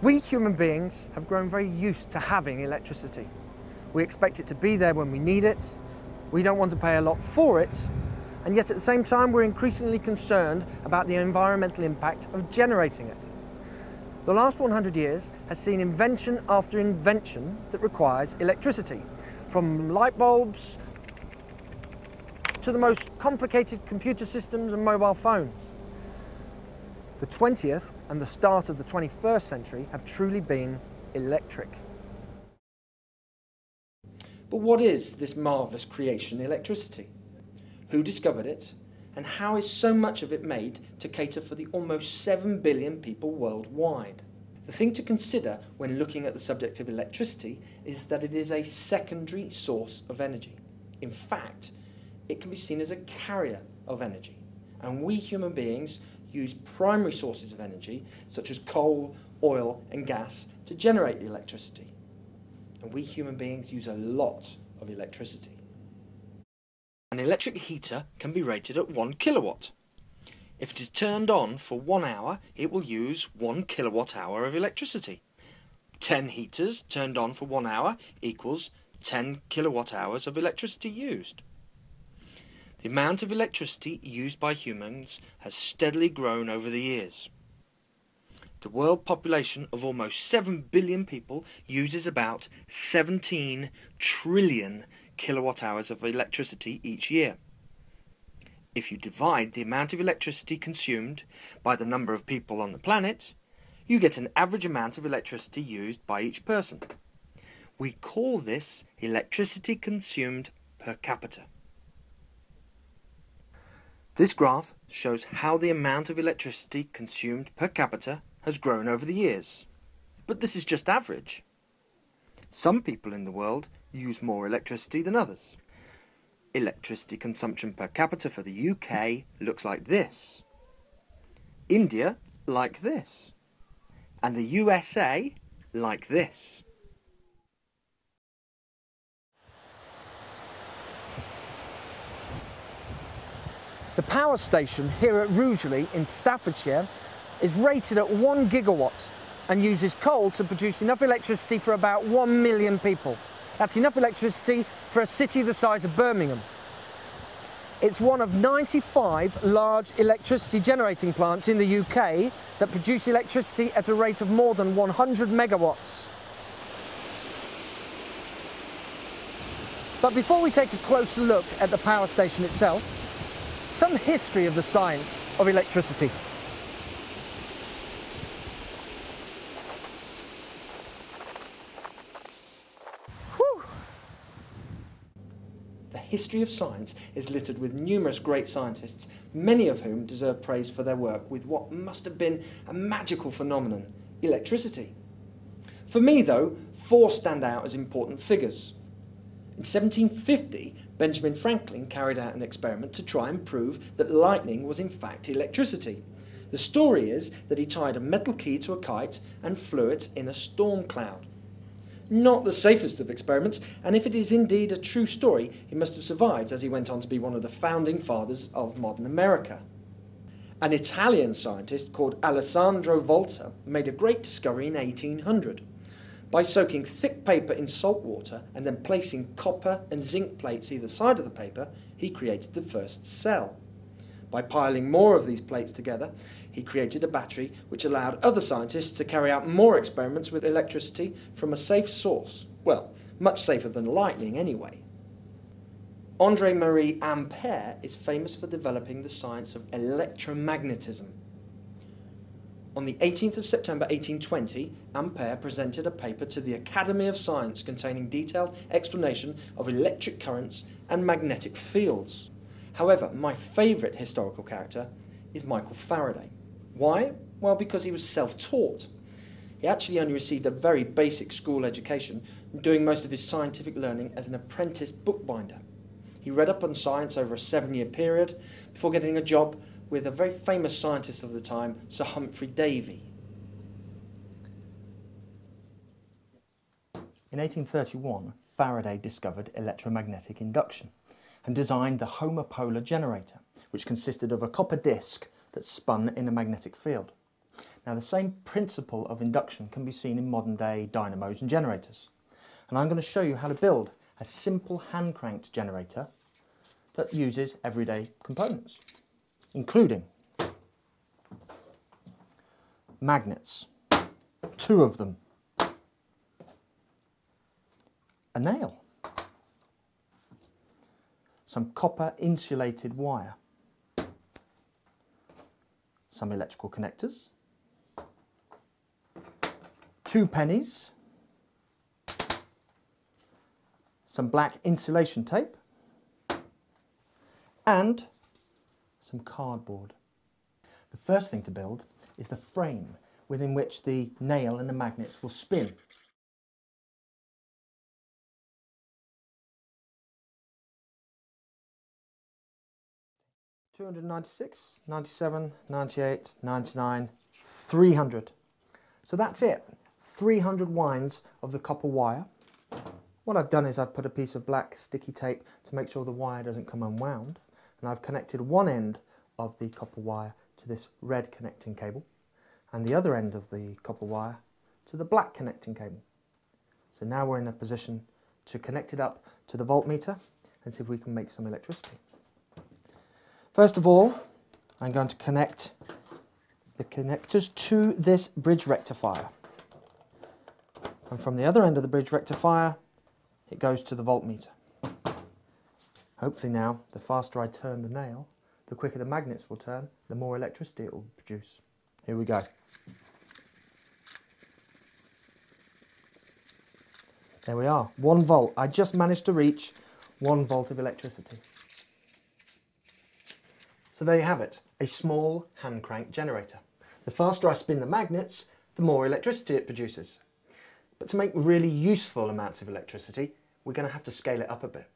We human beings have grown very used to having electricity. We expect it to be there when we need it, we don't want to pay a lot for it, and yet at the same time we're increasingly concerned about the environmental impact of generating it. The last 100 years has seen invention after invention that requires electricity, from light bulbs to the most complicated computer systems and mobile phones. The 20th and the start of the 21st century have truly been electric. But what is this marvellous creation, electricity? Who discovered it? And how is so much of it made to cater for the almost 7 billion people worldwide? The thing to consider when looking at the subject of electricity is that it is a secondary source of energy. In fact, it can be seen as a carrier of energy. And we human beings use primary sources of energy, such as coal, oil and gas, to generate the electricity. And we human beings use a lot of electricity. An electric heater can be rated at 1 kilowatt. If it is turned on for 1 hour, it will use 1 kilowatt hour of electricity. 10 heaters turned on for 1 hour equals 10 kilowatt hours of electricity used. The amount of electricity used by humans has steadily grown over the years. The world population of almost 7 billion people uses about 17 trillion kilowatt hours of electricity each year. If you divide the amount of electricity consumed by the number of people on the planet, you get an average amount of electricity used by each person. We call this electricity consumed per capita. This graph shows how the amount of electricity consumed per capita has grown over the years. But this is just average. Some people in the world use more electricity than others. Electricity consumption per capita for the UK looks like this. India like this. And the USA like this. The power station here at Rugeley in Staffordshire is rated at 1 gigawatt and uses coal to produce enough electricity for about 1 million people. That's enough electricity for a city the size of Birmingham. It's one of 95 large electricity generating plants in the UK that produce electricity at a rate of more than 100 megawatts. But before we take a closer look at the power station itself, some history of the science of electricity. Whew. The history of science is littered with numerous great scientists, many of whom deserve praise for their work with what must have been a magical phenomenon, electricity. For me, though, 4 stand out as important figures. In 1750, Benjamin Franklin carried out an experiment to try and prove that lightning was in fact electricity. The story is that he tied a metal key to a kite and flew it in a storm cloud. Not the safest of experiments, and if it is indeed a true story, he must have survived as he went on to be one of the founding fathers of modern America. An Italian scientist called Alessandro Volta made a great discovery in 1800. By soaking thick paper in salt water and then placing copper and zinc plates either side of the paper, he created the first cell. By piling more of these plates together, he created a battery which allowed other scientists to carry out more experiments with electricity from a safe source. Well, much safer than lightning anyway. André-Marie Ampère is famous for developing the science of electromagnetism. On the 18th of September 1820, Ampère presented a paper to the Academy of Science containing detailed explanation of electric currents and magnetic fields. However, my favourite historical character is Michael Faraday. Why? Well, because he was self-taught. He actually only received a very basic school education, doing most of his scientific learning as an apprentice bookbinder. He read up on science over a 7-year period before getting a job with a very famous scientist of the time, Sir Humphrey Davy. In 1831, Faraday discovered electromagnetic induction and designed the homopolar generator, which consisted of a copper disc that spun in a magnetic field. Now the same principle of induction can be seen in modern day dynamos and generators. And I'm going to show you how to build a simple hand cranked generator that uses everyday components, including magnets, 2 of them, a nail, some copper insulated wire, some electrical connectors, 2 pennies, some black insulation tape, and some cardboard. The first thing to build is the frame within which the nail and the magnets will spin. $296, $97, $98, $99, $300. So that's it. 300 winds of the copper wire. What I've done is I've put a piece of black sticky tape to make sure the wire doesn't come unwound, and I've connected one end of the copper wire to this red connecting cable and the other end of the copper wire to the black connecting cable. So now we're in a position to connect it up to the voltmeter and see if we can make some electricity. First of all, I'm going to connect the connectors to this bridge rectifier. And from the other end of the bridge rectifier, it goes to the voltmeter. Hopefully now, the faster I turn the nail, the quicker the magnets will turn, the more electricity it will produce. Here we go. There we are, 1 volt. I just managed to reach 1 volt of electricity. So there you have it, a small hand crank generator. The faster I spin the magnets, the more electricity it produces. But to make really useful amounts of electricity, we're going to have to scale it up a bit.